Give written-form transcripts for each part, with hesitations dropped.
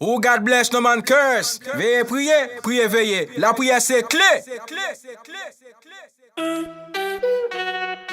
Oh God bless, no man curse. Veillez prier, priez veillez. La prière c'est clé.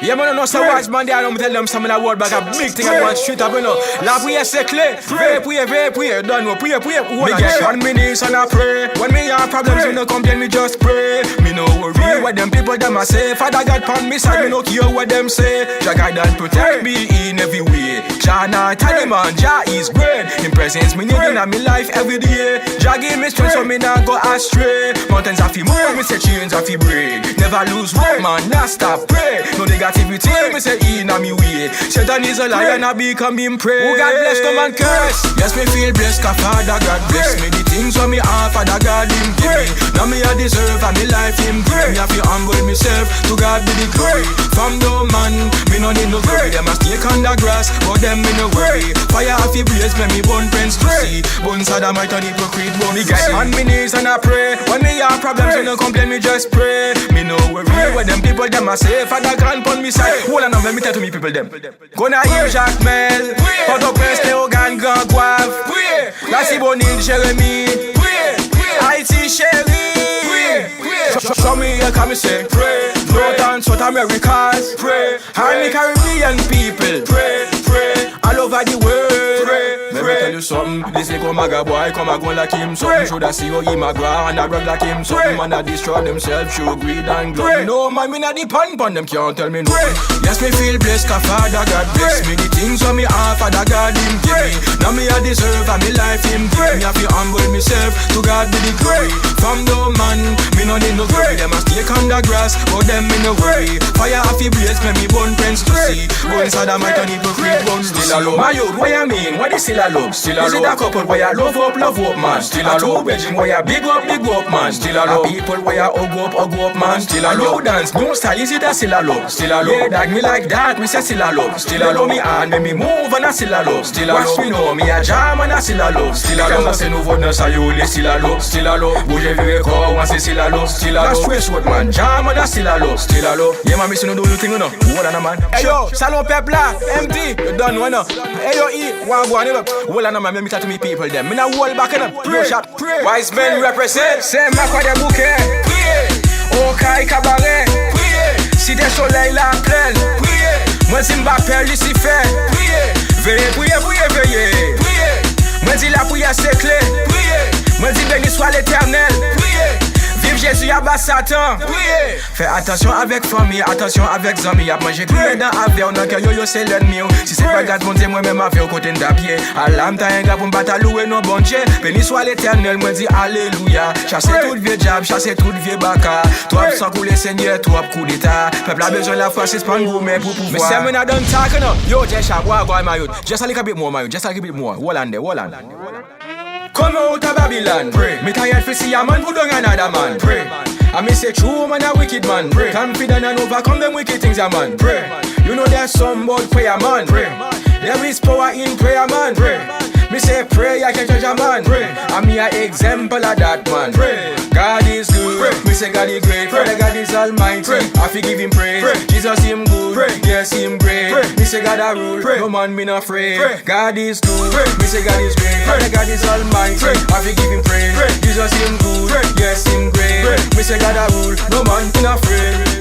Yeah, man, I know some wise man there, I'm tell them some in the world back a big thing I want straight up, you know. La prière c'est clé. Veillez prier, don't know, prier. Me get 1 minute and I pray. When me have problems, you know, complain, me just pray. Me no worry what them people them a say. Father God pon me side, me no care what them say. Jah guide and protect me in every way. Jah not tell man, Jah is great. Him presence me need in my life every day. Jah give me strength so me not go astray. Mountains have to move, me say chains have to break. Never lose hope, man, not stop pray. No negativity, me say in a me way. Satan is a liar and I become him prey. Oh God bless, no man curse. Yes, me feel blessed, cause Father God bless me. The things what me have, Father God him give me. Now me I deserve and me life him give me. I feel humble myself, to God be the glory. From no man, me no need no glory. Them a snake on the grass, but them me no worry. Fire have to blaze, me burn friends to see. Burn sodomite and hypocrite, but me get on me knees and I pray. When me have problems, you no complain, me just pray. Me no worry what them people them a say. Father God pon me side. Hold on, let me tell to me people them. Gonna hear Jacques Mel, Port-au-Prince, Théogan, Grand Guave. La Cibonille, Jérémy, Haïti, chérie. Show me here, come and say, pray. North and South Americas, pray. And the Caribbean people, pray. All over the world, pray. Let me tell you something. This little maga boy come a go like him. Something shoulda see how him a grow and a brag like him. Something man a destroy themselves through greed and glory. No man, me not depend on them, can't tell me nothing. Yes, me feel blessed, cause Father God bless me. The things what me have, Father God him give me. Now me I deserve and me life him give me. I feel humble myself, to God be the glory. From no man, me no need no glory. Them a snake on the grass, but them me no worry. Fire have to blaze, me burn friends to see. Burn sodomite and hypocrite, burn still alone. My youth, what you mean? What is still alone? Still alone. Is it a couple where you love up, man? Still alone. A two-bedroom where you big up, man? Still alone. A people where you hug up, man? Still alone. You dance, no style, is it a still alone? Still alone. Yeah, dog me like that, me say still alone. Still alone. Me hand, me move and I still alone. Still alone. Watch me know, me a jam and I still alone. Still alone. Quand c'est nouveau, non ça yole, still alone. Still alone. Bougez vieux corps, on c'est still alone. Still alone. That's straight short, man. Jam and I still alone. Still alone. Yeah, man, me see no do thing, no. Hold on, man. Hey yo, salon peuple là, MD, you done one up. Hey yo, one go on, you know. Hold on, man, let me talk to me people them. Me now hold back in them. Yo, shot. Wise men represent. C'est ma quoi des bouquets. Au Kai Cabaret. Cité soleil la plaine. Moi si m'appelle Lucifer. Veillez. Moi dis la prière c'est clé. Moi dis béni soit l'éternel. Vive Jésus à bas Satan. Fais attention avec famille, attention avec amis. Y'a mangé crié dans avion, on a que yo c'est l'ennemi. Si c'est pas gâte, mon Dieu, moi même avec au côté d'apied. À l'âme t'as un gars pour me battre à louer nos bon Dieu. Béni soit l'éternel, moi dis alléluia. Chassez tout le vieux diable, chassez tout le vieux baka. Toi sans couler Seigneur, toi coup d'état. Peuple a besoin de la foi, c'est pas un gourmet pour pouvoir. Mais c'est maintenant don't talk no. Yo, just sharp, what go my youth. Just a little bit more, my youth. Just a little bit more. Hold on. Come out of Babylon, pray. Me tired for see a man who don't another man, pray. I me say true man a wicked man, pray. Confident and overcome them wicked things, a man, pray. You know there's some about prayer, man, pray. There is power in prayer, man, pray. Me say pray, I can judge a man, pray. And me a example of that, man, pray. God is good, pray. Me say God is great, pray. God is almighty, pray. I forgive him praise, pray. Jesus him good, pray. Yes him great, pray. Me say God a rule, pray. No man me not afraid, pray. God is good, pray. Me say God is great, pray. God is almighty, pray. I forgive him praise, pray. Jesus him good, pray. Yes him great, pray. Me say God a rule, no man me not afraid.